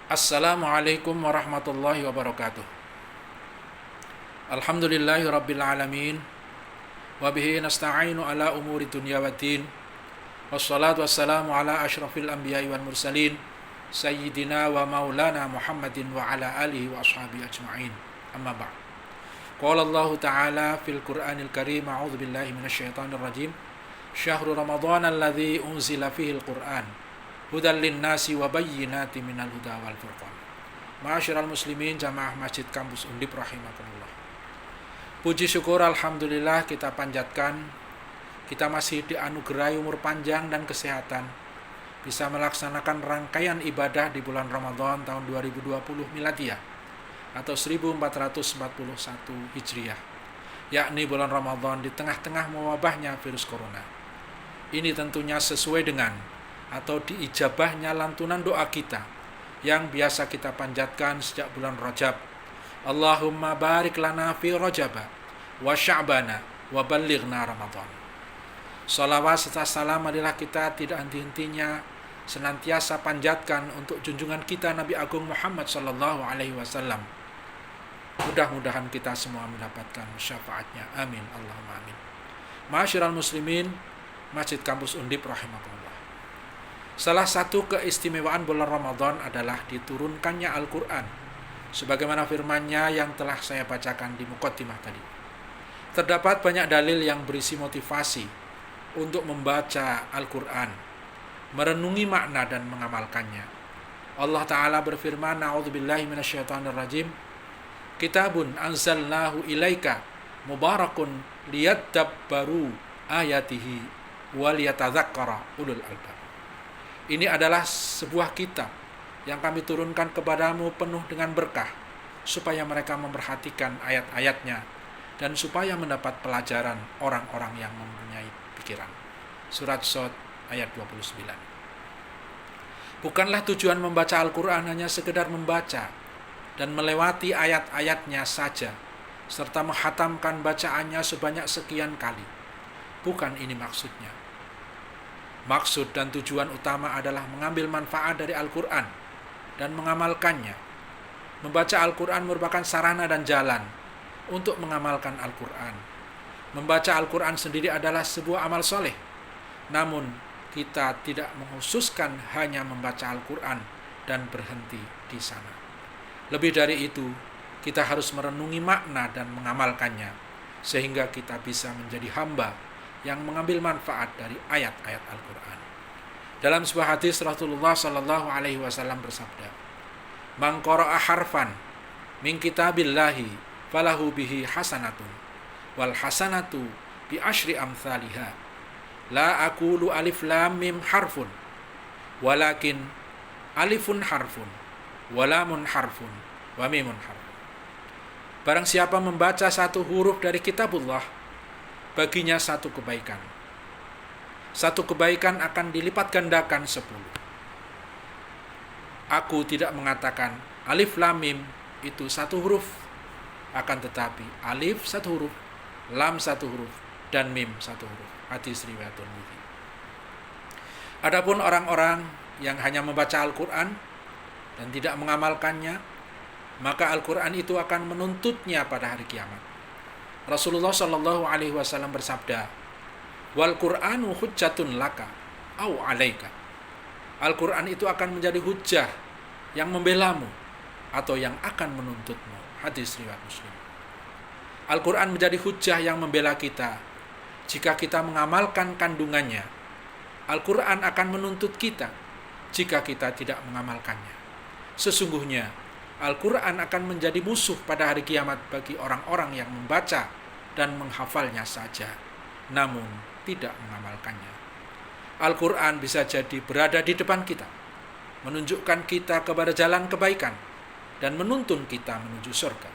Assalamualaikum warahmatullahi wabarakatuh. Alhamdulillahi rabbil alamin. Wabihi nasta'inu ala umuri dunya waddin. Wassalatu wassalamu ala ashrafil anbiya'i wal mursalin Sayyidina wa maulana Muhammadin wa ala alihi wa ashabihi ajma'in. Amma ba'd. Qala Allah ta'ala fil Qur'anil Karim, a'udzu billahi minasyaitonir rajim. Syahrul Ramadan alladzi unzila fihi al-Qur'an hudan linnasi wa bayyinatin minal huda wal furqan. Ma'asyiral muslimin jamaah Masjid Kampus Undip rahimakumullah. Puji syukur alhamdulillah kita panjatkan, kita masih dianugerahi umur panjang dan kesehatan, bisa melaksanakan rangkaian ibadah di bulan Ramadan tahun 2020 Miladiyah atau 1441 Hijriah, yakni bulan Ramadan di tengah-tengah mewabahnya virus corona. Ini tentunya sesuai dengan atau diijabahnya lantunan doa kita yang biasa kita panjatkan sejak bulan Rajab. Allahumma barik lana fi Rajaba wa Sya'bana wa ballighna Ramadan. Salawat serta salam marilah kita tidak henti-hentinya senantiasa panjatkan untuk junjungan kita Nabi Agung Muhammad sallallahu alaihi wasallam. Mudah-mudahan kita semua mendapatkan syafaatnya. Amin Allahumma amin. Ma'asyiral muslimin Masjid Kampus Undip rahimakumullah. Salah satu keistimewaan bulan Ramadan adalah diturunkannya Al-Quran, sebagaimana firman-Nya yang telah saya bacakan di muqaddimah tadi. Terdapat banyak dalil yang berisi motivasi untuk membaca Al-Quran, merenungi makna dan mengamalkannya. Allah Ta'ala berfirman, A'udzubillahi minasyaitonirrajim, Kitabun anzalnahu ilaika mubarakun liyadabbaru ayatihi waliyatadzakkara ulul albab. Ini adalah sebuah kitab yang kami turunkan kepadamu penuh dengan berkah, supaya mereka memperhatikan ayat-ayatnya dan supaya mendapat pelajaran orang-orang yang mempunyai pikiran. Surat Shad ayat 29. Bukanlah tujuan membaca Al-Quran hanya sekedar membaca dan melewati ayat-ayatnya saja, serta menghatamkan bacaannya sebanyak sekian kali. Bukan ini maksudnya. Maksud dan tujuan utama adalah mengambil manfaat dari Al-Quran dan mengamalkannya. Membaca Al-Quran merupakan sarana dan jalan untuk mengamalkan Al-Quran. Membaca Al-Quran sendiri adalah sebuah amal soleh. Namun, kita tidak menghususkan hanya membaca Al-Quran dan berhenti di sana. Lebih dari itu, kita harus merenungi makna dan mengamalkannya, sehingga kita bisa menjadi hamba yang mengambil manfaat dari ayat-ayat Al-Quran. Dalam sebuah hadis Rasulullah sallallahu alaihi wasallam bersabda, "Man qara'a harfan min kitabillahi falahu bihi hasanatun wal hasanatu bi asyri amsalihha. La aqulu alif lam mim harfun walakin alifun harfun wa lamun harfun wa mimun harfun." Barang siapa membaca satu huruf dari kitabullah, baginya satu kebaikan. Satu kebaikan akan dilipat gandakan 10. Aku tidak mengatakan alif lam mim itu satu huruf, akan tetapi alif satu huruf, lam satu huruf, dan mim satu huruf. Hadis riwayat Tirmidzi. Adapun orang-orang yang hanya membaca Al-Quran dan tidak mengamalkannya, maka Al-Quran itu akan menuntutnya pada hari kiamat. Rasulullah Shallallahu Alaihi Wasallam bersabda, "Wal Qur'anu hujjatun laka, au alaika." Al-Quran itu akan menjadi hujjah yang membelamu atau yang akan menuntutmu. Hadis riwayat Muslim. Al-Quran menjadi hujjah yang membela kita jika kita mengamalkan kandungannya. Al-Quran akan menuntut kita jika kita tidak mengamalkannya. Sesungguhnya Al-Quran akan menjadi musuh pada hari kiamat bagi orang-orang yang membaca dan menghafalnya saja, namun tidak mengamalkannya. Al-Quran bisa jadi berada di depan kita, menunjukkan kita kepada jalan kebaikan, dan menuntun kita menuju surga.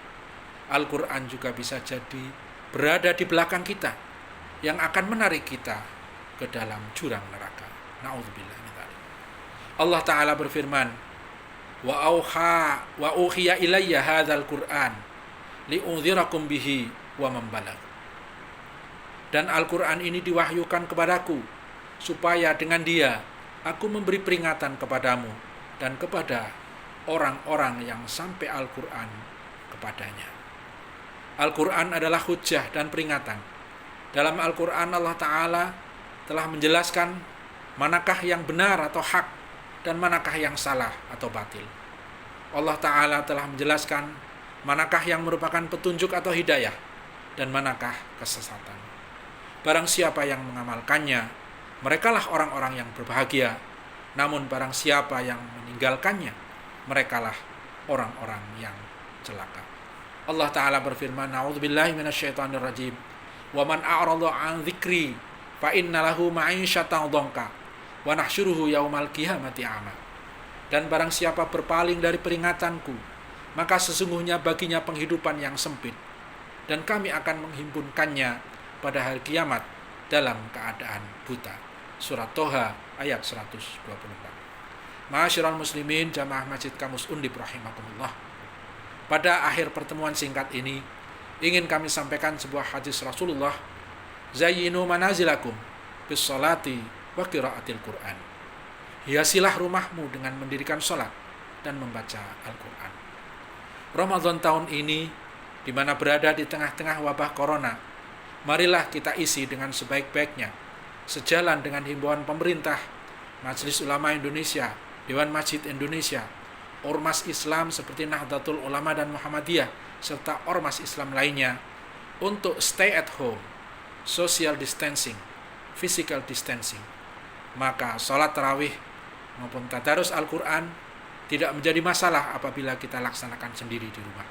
Al-Quran juga bisa jadi berada di belakang kita, yang akan menarik kita ke dalam jurang neraka. Na'udzubillah min dzalik. Allah Ta'ala berfirman, wa uhiya ilayya hadzal Qur'an li'unzirakum bihi wa man balagh. Dan Al-Qur'an ini diwahyukan kepadaku supaya dengan dia aku memberi peringatan kepadamu dan kepada orang-orang yang sampai Al-Quran kepadanya. Al-Quran adalah hujjah dan peringatan. Dalam Al-Quran Allah Ta'ala telah menjelaskan manakah yang benar atau hak dan manakah yang salah atau batil. Allah Ta'ala telah menjelaskan manakah yang merupakan petunjuk atau hidayah dan manakah kesesatan. Barang siapa yang mengamalkannya, merekalah orang-orang yang berbahagia. Namun barang siapa yang meninggalkannya, merekalah orang-orang yang celaka. Allah Ta'ala berfirman, A'udzubillahi minasyaitonirrajim. Wa man a'rada 'an dzikri fa inna lahu ma'isyatan dhanka wa nahsyuruhu yaumal qiyamati a'ma. Dan barang siapa berpaling dari peringatanku, maka sesungguhnya baginya penghidupan yang sempit, dan kami akan menghimpunkannya pada hari kiamat dalam keadaan buta. Surat Toha ayat 124. Ma'asyiral muslimin jamaah Masjid Kamus Undip rahimakumullah. Pada akhir pertemuan singkat ini, ingin kami sampaikan sebuah hadis Rasulullah, Zayyinu manazilakum bis salati wa qiraatil Qur'an. Hiasilah rumahmu dengan mendirikan salat dan membaca Al-Quran. Ramadan tahun ini, di mana berada di tengah-tengah wabah corona, marilah kita isi dengan sebaik-baiknya, sejalan dengan himbauan pemerintah, Majelis Ulama Indonesia, Dewan Masjid Indonesia, Ormas Islam seperti Nahdlatul Ulama dan Muhammadiyah, serta ormas Islam lainnya, untuk stay at home, social distancing, physical distancing. Maka sholat tarawih maupun tadarus Al-Quran tidak menjadi masalah apabila kita laksanakan sendiri di rumah.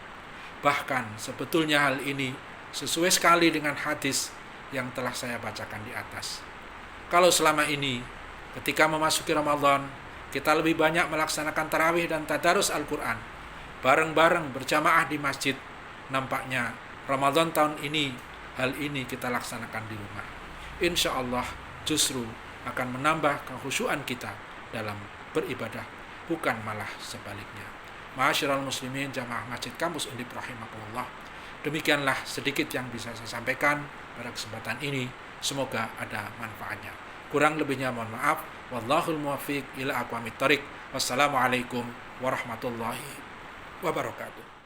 Bahkan sebetulnya hal ini sesuai sekali dengan hadis yang telah saya bacakan di atas. Kalau selama ini ketika memasuki Ramadan kita lebih banyak melaksanakan tarawih dan tadarus Al-Quran bareng-bareng berjamaah di masjid, nampaknya Ramadan tahun ini hal ini kita laksanakan di rumah. Insya Allah justru akan menambah kekhusyuan kita dalam beribadah, bukan malah sebaliknya. Ma'asyiral muslimin jamaah Masjid Kamus Undip rahimakumullah. Demikianlah sedikit yang bisa saya sampaikan pada kesempatan ini. Semoga ada manfaatnya. Kurang lebihnya mohon maaf. Wallahul muwaffiq ila aqwamit thoriq. Wassalamualaikum warahmatullahi wabarakatuh.